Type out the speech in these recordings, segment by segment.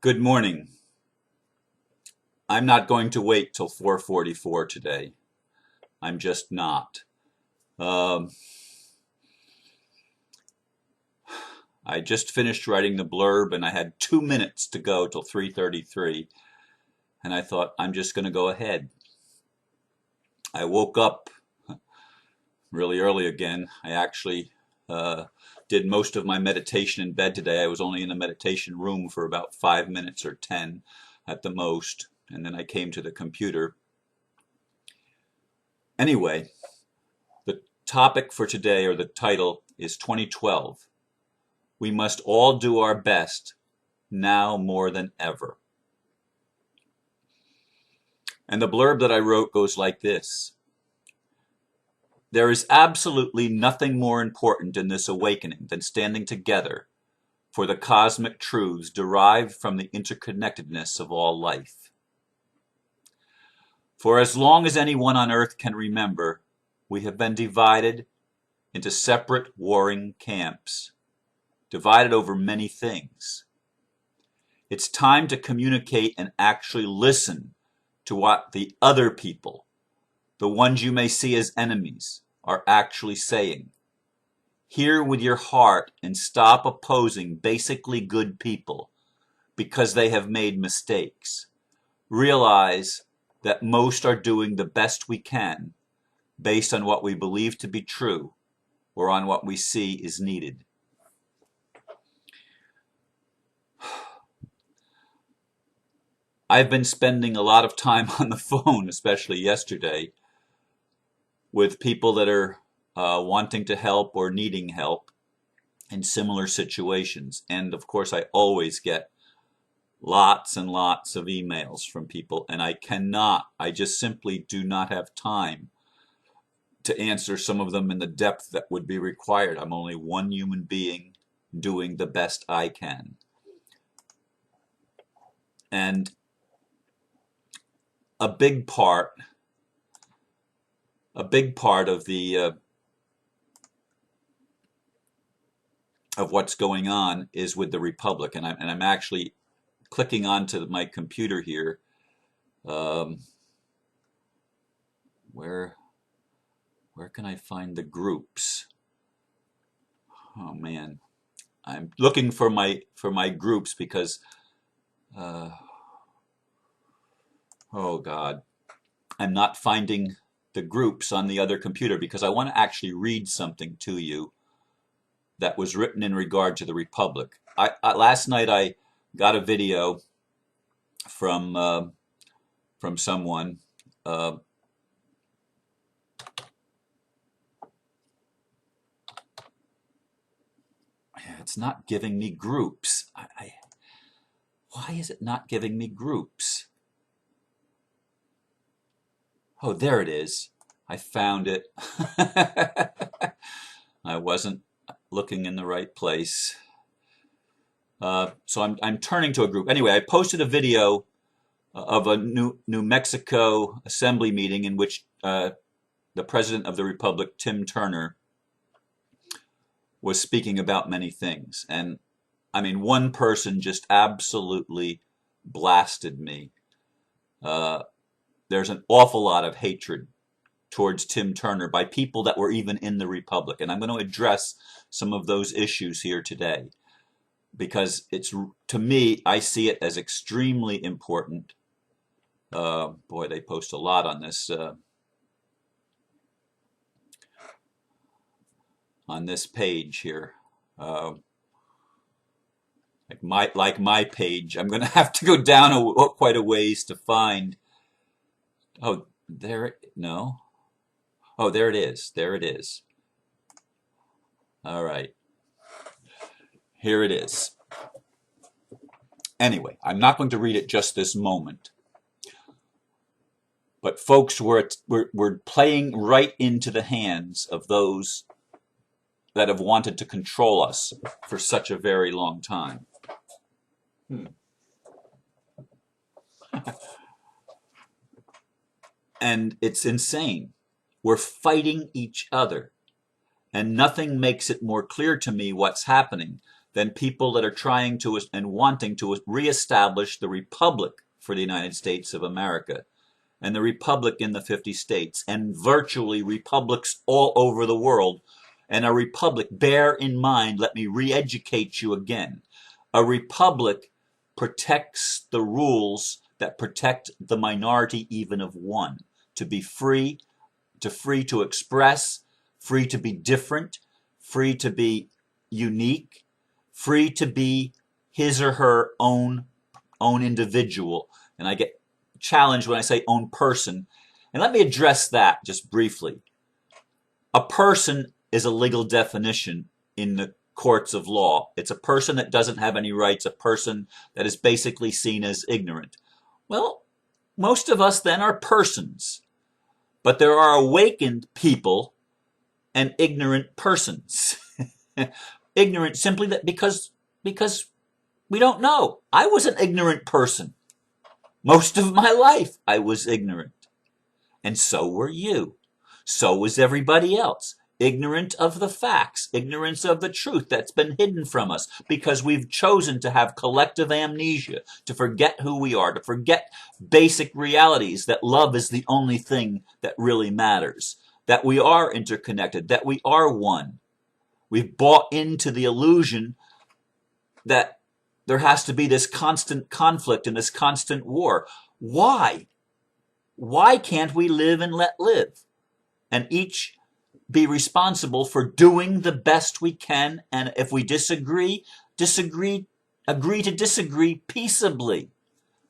Good morning. I'm not going to wait till 4:44 today. I'm just not. Um, I just finished writing the blurb and I had 2 minutes to go till 3:33, and I thought I'm just going to go ahead. I woke up really early again. I actually did most of my meditation in bed today. I was only in the meditation room for about 5 minutes or 10 at the most, and then I came to the computer. Anyway, the topic for today, or the title, is 2012. We must all do our best, now more than ever. And the blurb that I wrote goes like this. There is absolutely nothing more important in this awakening than standing together for the cosmic truths derived from the interconnectedness of all life. For as long as anyone on earth can remember, we have been divided into separate warring camps, divided over many things. It's time to communicate and actually listen to what the other people, the ones you may see as enemies, are actually saying. Hear with your heart and stop opposing basically good people because they have made mistakes. Realize that most are doing the best we can based on what we believe to be true or on what we see is needed. I've been spending a lot of time on the phone, especially yesterday, with people that are wanting to help or needing help in similar situations. And of course, I always get lots and lots of emails from people, and I just simply do not have time to answer some of them in the depth that would be required. I'm only one human being doing the best I can. And a big part of the of what's going on is with the Republic, and I'm actually clicking onto my computer here. Where can I find the groups? Oh man, I'm looking for my groups because oh God, I'm not finding the groups on the other computer because I want to actually read something to you that was written in regard to the Republic. Last night I got a video from someone. It's not giving me groups. Why is it not giving me groups? Oh, there it is. I found it. I wasn't looking in the right place. So I'm turning to a group. Anyway, I posted a video of a New Mexico assembly meeting in which the President of the Republic, Tim Turner, was speaking about many things. And I mean, one person just absolutely blasted me. There's an awful lot of hatred towards Tim Turner by people that were even in the Republic. And I'm going to address some of those issues here today because to me, I see it as extremely important. Boy, they post a lot on this page here. Like my page, I'm going to have to go down quite a ways to find. Oh, no. Oh, there it is. There it is. All right. Here it is. Anyway, I'm not going to read it just this moment. But folks, we're playing right into the hands of those that have wanted to control us for such a very long time. And it's insane. We're fighting each other. And nothing makes it more clear to me what's happening than people that are trying to and wanting to reestablish the republic for the United States of America and the republic in the 50 states and virtually republics all over the world. And a republic, bear in mind, let me re-educate you again, a republic protects the rules that protect the minority even of one, to be free to express, free to be different, free to be unique, free to be his or her own individual. And I get challenged when I say own person. And let me address that just briefly. A person is a legal definition in the courts of law. It's a person that doesn't have any rights, a person that is basically seen as ignorant. Well, most of us then are persons. But there are awakened people and ignorant persons. Ignorant simply that because we don't know. I was an ignorant person. Most of my life I was ignorant. And so were you. So was everybody else. Ignorant of the facts, ignorance of the truth that's been hidden from us because we've chosen to have collective amnesia, to forget who we are, to forget basic realities, that love is the only thing that really matters, that we are interconnected, that we are one. We've bought into the illusion that there has to be this constant conflict and this constant war. Why? Why can't we live and let live? And each be responsible for doing the best we can, and if we disagree, agree to disagree peaceably,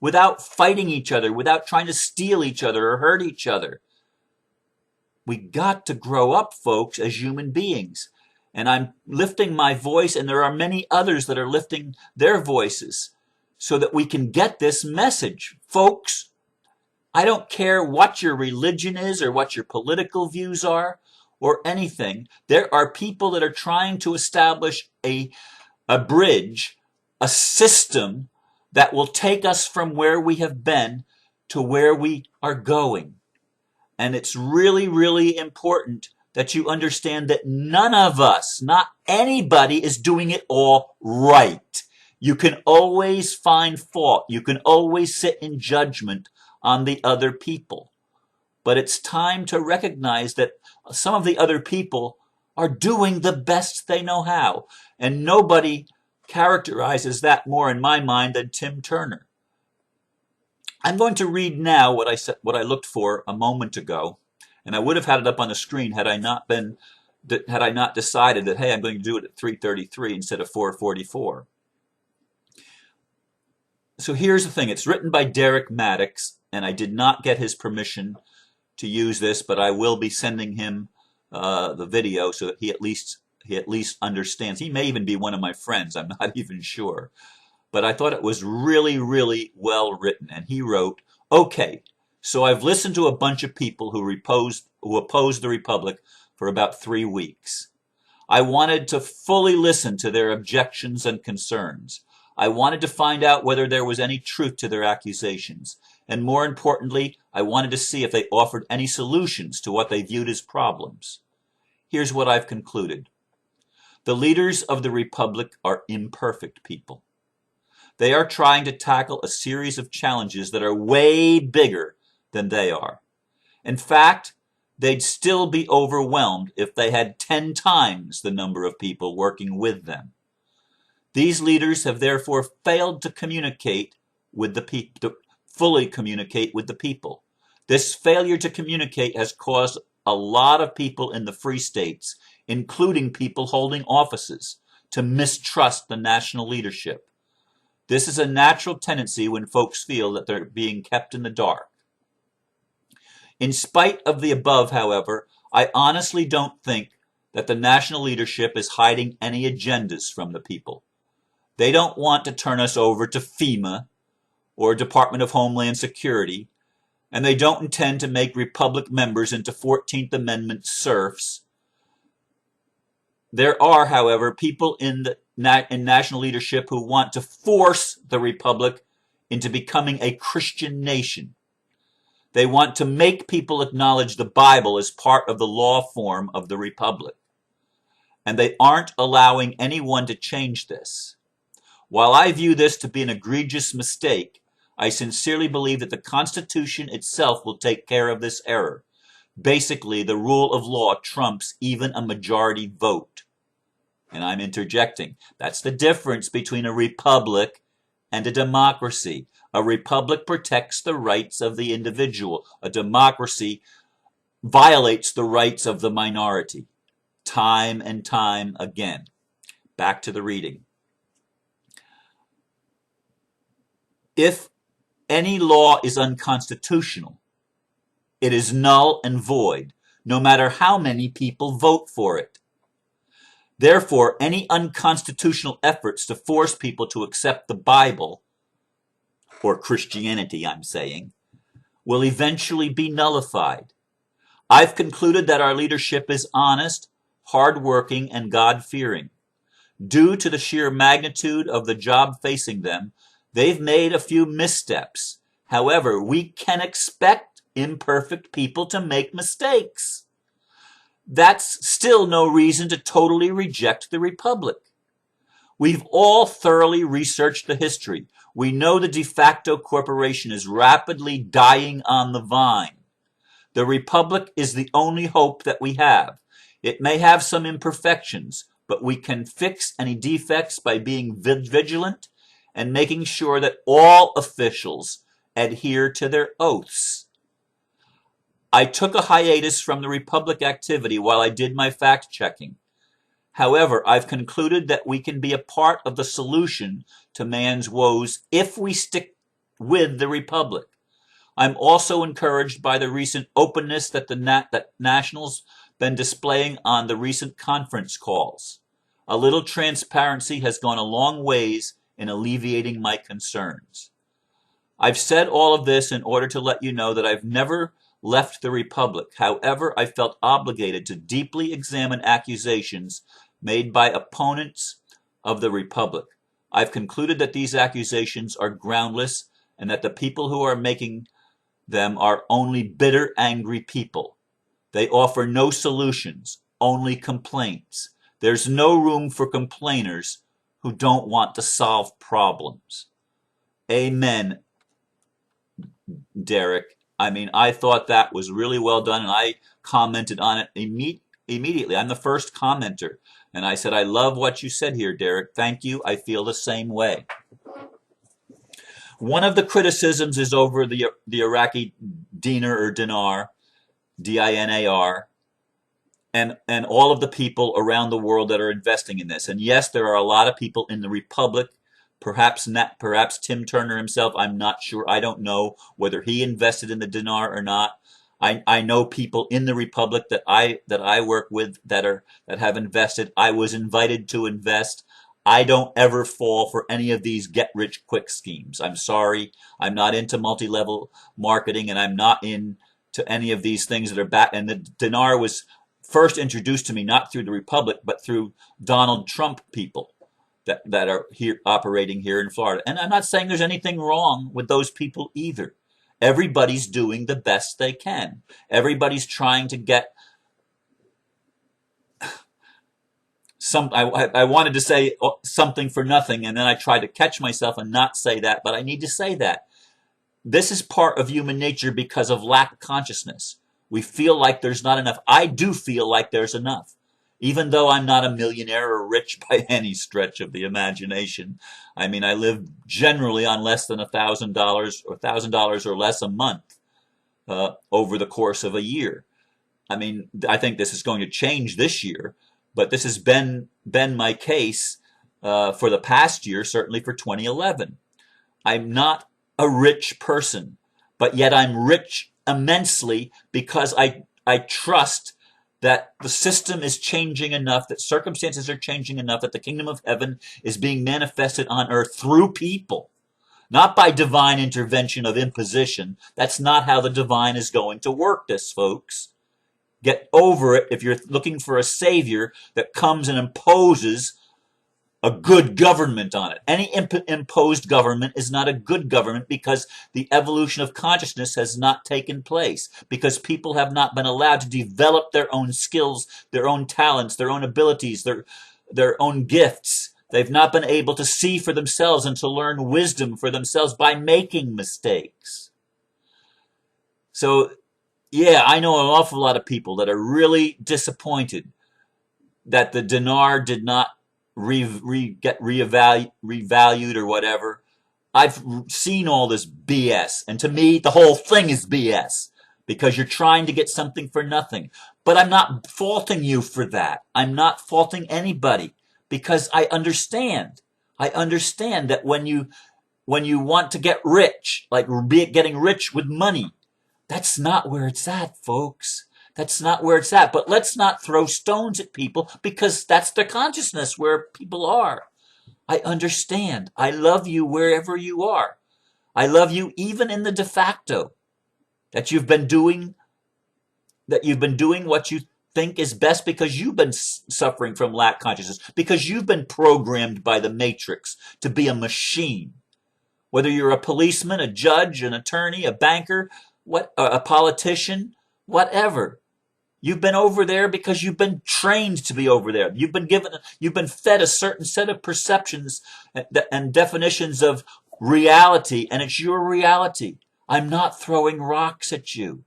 without fighting each other, without trying to steal each other or hurt each other. We got to grow up, folks, as human beings. And I'm lifting my voice, and there are many others that are lifting their voices so that we can get this message. Folks, I don't care what your religion is or what your political views are or anything. There are people that are trying to establish a bridge, a system that will take us from where we have been to where we are going. And it's really, really important that you understand that none of us, not anybody, is doing it all right. You can always find fault. You can always sit in judgment on the other people. But it's time to recognize that some of the other people are doing the best they know how. And nobody characterizes that more in my mind than Tim Turner. I'm going to read now what I looked for a moment ago, and I would have had it up on the screen had I not decided that, hey, I'm going to do it at 3:33 instead of 4:44. So here's the thing. It's written by Derek Maddox, and I did not get his permission to use this, but I will be sending him the video so that he at least understands. He may even be one of my friends. I'm not even sure. But I thought it was really, really well written. And he wrote, okay, so I've listened to a bunch of people who opposed the Republic for about 3 weeks. I wanted to fully listen to their objections and concerns. I wanted to find out whether there was any truth to their accusations. And more importantly, I wanted to see if they offered any solutions to what they viewed as problems. Here's what I've concluded. The leaders of the Republic are imperfect people. They are trying to tackle a series of challenges that are way bigger than they are. In fact, they'd still be overwhelmed if they had 10 times the number of people working with them. These leaders have therefore failed to communicate with the people, to fully communicate with the people. This failure to communicate has caused a lot of people in the free states, including people holding offices, to mistrust the national leadership. This is a natural tendency when folks feel that they're being kept in the dark. In spite of the above, however, I honestly don't think that the national leadership is hiding any agendas from the people. They don't want to turn us over to FEMA or Department of Homeland Security, and they don't intend to make Republic members into 14th Amendment serfs. There are, however, people in national leadership who want to force the Republic into becoming a Christian nation. They want to make people acknowledge the Bible as part of the law form of the Republic. and they aren't allowing anyone to change this. While I view this to be an egregious mistake, I sincerely believe that the Constitution itself will take care of this error. Basically, the rule of law trumps even a majority vote. And I'm interjecting. That's the difference between a republic and a democracy. A republic protects the rights of the individual. A democracy violates the rights of the minority. Time and time again. Back to the reading. If any law is unconstitutional, it is null and void, no matter how many people vote for it. Therefore, any unconstitutional efforts to force people to accept the Bible, or Christianity, I'm saying, will eventually be nullified. I've concluded that our leadership is honest, hardworking, and God-fearing. Due to the sheer magnitude of the job facing them, they've made a few missteps. However, we can expect imperfect people to make mistakes. That's still no reason to totally reject the Republic. We've all thoroughly researched the history. We know the de facto corporation is rapidly dying on the vine. The Republic is the only hope that we have. It may have some imperfections, but we can fix any defects by being vigilant and making sure that all officials adhere to their oaths. I took a hiatus from the Republic activity while I did my fact-checking. However, I've concluded that we can be a part of the solution to man's woes if we stick with the Republic. I'm also encouraged by the recent openness that that Nationals been displaying on the recent conference calls. A little transparency has gone a long ways in alleviating my concerns. I've said all of this in order to let you know that I've never left the Republic. However, I felt obligated to deeply examine accusations made by opponents of the Republic. I've concluded that these accusations are groundless and that the people who are making them are only bitter, angry people. They offer no solutions, only complaints. There's no room for complainers who don't want to solve problems. Amen, Derek. I mean, I thought that was really well done, and I commented on it immediately. I'm the first commenter, and I said, I love what you said here, Derek. Thank you. I feel the same way. One of the criticisms is over the Iraqi dinar, D-I-N-A-R, and all of the people around the world that are investing in this. And yes, there are a lot of people in the Republic, perhaps Tim Turner himself, I'm not sure. I don't know whether he invested in the dinar or not. I know people in the Republic that I work with that have invested. I was invited to invest. I don't ever fall for any of these get-rich-quick schemes. I'm sorry. I'm not into multi-level marketing, and I'm not into any of these things that are back. And the dinar was first introduced to me not through the Republic, but through Donald Trump people that are here operating here in Florida. And I'm not saying there's anything wrong with those people either. Everybody's doing the best they can. Everybody's trying to get I wanted to say something for nothing, and then I tried to catch myself and not say that, but I need to say that. This is part of human nature because of lack of consciousness. We feel like there's not enough. I do feel like there's enough. Even though I'm not a millionaire or rich by any stretch of the imagination. I mean, I live generally on less than $1,000 or $1,000 or less a month over the course of a year. I mean, I think this is going to change this year, but this has been my case for the past year, certainly for 2011. I'm not a rich person, but yet I'm rich immensely because I trust that the system is changing enough, that circumstances are changing enough, that the kingdom of heaven is being manifested on earth through people, not by divine intervention of imposition. That's not how the divine is going to work this, folks. Get over it if you're looking for a savior that comes and imposes a good government on it. Any imposed government is not a good government because the evolution of consciousness has not taken place, because people have not been allowed to develop their own skills, their own talents, their own abilities, their own gifts. They've not been able to see for themselves and to learn wisdom for themselves by making mistakes. So, yeah, I know an awful lot of people that are really disappointed that the dinar did not get revalued or whatever. I've seen all this BS, and to me, the whole thing is BS because you're trying to get something for nothing. But I'm not faulting you for that. I'm not faulting anybody because I understand. I understand that when you want to get rich, like getting rich with money, that's not where it's at, folks. That's not where it's at. But let's not throw stones at people because that's the consciousness where people are. I understand. I love you wherever you are. I love you even in the de facto that you've been doing what you think is best because you've been suffering from lack consciousness, because you've been programmed by the matrix to be a machine. Whether you're a policeman, a judge, an attorney, a banker, a politician, whatever. You've been over there because you've been trained to be over there. You've been fed a certain set of perceptions and definitions of reality, and it's your reality. I'm not throwing rocks at you,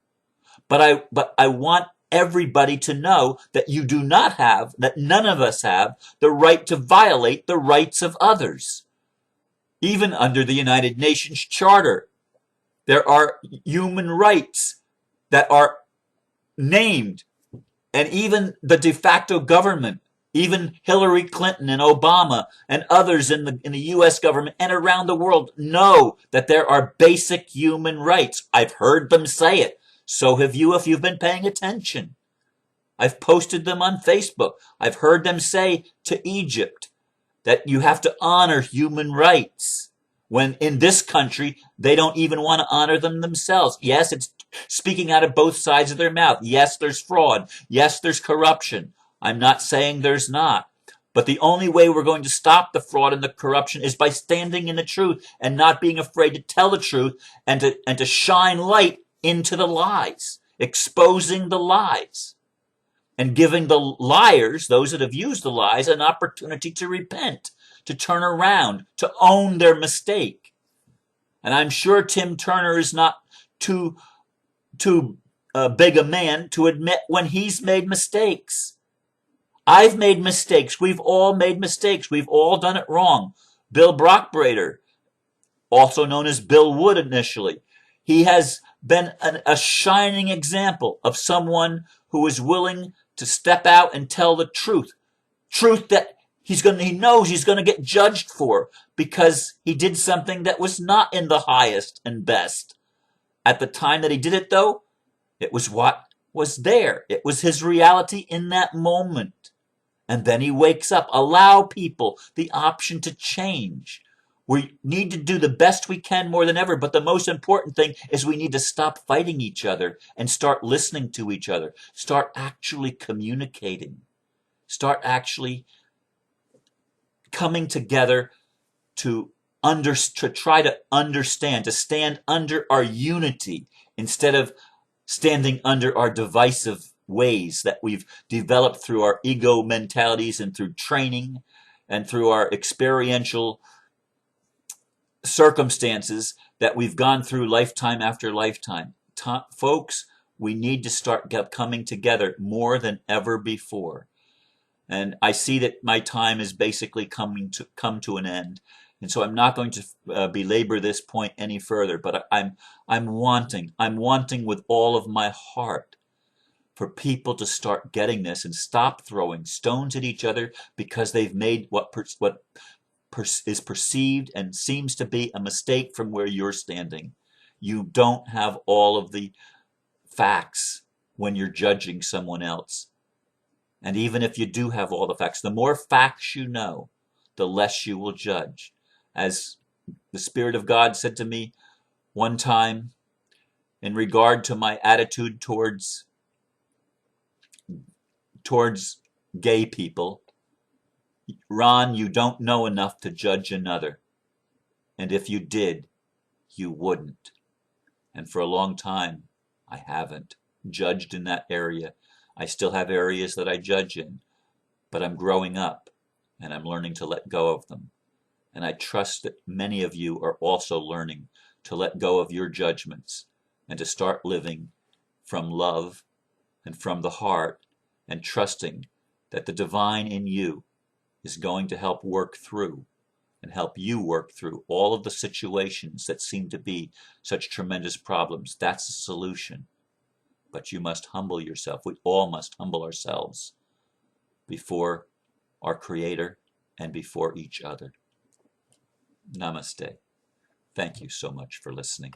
but I want everybody to know that you do not have, that none of us have, the right to violate the rights of others. Even under the United Nations Charter, there are human rights that are named. And even the de facto government, even Hillary Clinton and Obama and others in the U.S. government and around the world know that there are basic human rights. I've heard them say it. So have you if you've been paying attention. I've posted them on Facebook. I've heard them say to Egypt that you have to honor human rights. When in this country, they don't even want to honor them themselves. Yes, it's speaking out of both sides of their mouth. Yes, there's fraud. Yes, there's corruption. I'm not saying there's not. But the only way we're going to stop the fraud and the corruption is by standing in the truth and not being afraid to tell the truth and to shine light into the lies, exposing the lies, and giving the liars, those that have used the lies, an opportunity to repent, to turn around, to own their mistake. And I'm sure Tim Turner is not too big a man to admit when he's made mistakes. I've made mistakes. We've all made mistakes. We've all done it wrong. Bill Brockbrader, also known as Bill Wood initially, he has been a shining example of someone who is willing to step out and tell the truth. Truth that he knows he's going to get judged for because he did something that was not in the highest and best. At the time that he did it, though, it was what was there. It was his reality in that moment. And then he wakes up. Allow people the option to change. We need to do the best we can more than ever, but the most important thing is we need to stop fighting each other and start listening to each other. Start actually communicating. Start actually coming together to try to understand, to stand under our unity instead of standing under our divisive ways that we've developed through our ego mentalities and through training and through our experiential circumstances that we've gone through lifetime after lifetime. Folks, we need to start coming together more than ever before. And I see that my time is basically come to an end. And so I'm not going to belabor this point any further, but I'm wanting with all of my heart for people to start getting this and stop throwing stones at each other because they've made what is perceived and seems to be a mistake from where you're standing. You don't have all of the facts when you're judging someone else. And even if you do have all the facts, the more facts you know, the less you will judge. As the Spirit of God said to me one time in regard to my attitude towards gay people, Ron, you don't know enough to judge another. And if you did, you wouldn't. And for a long time, I haven't judged in that area. I still have areas that I judge in, but I'm growing up and I'm learning to let go of them. And I trust that many of you are also learning to let go of your judgments and to start living from love and from the heart, and trusting that the divine in you is going to help work through and help you work through all of the situations that seem to be such tremendous problems. That's the solution. But you must humble yourself. We all must humble ourselves before our Creator and before each other. Namaste. Thank you so much for listening.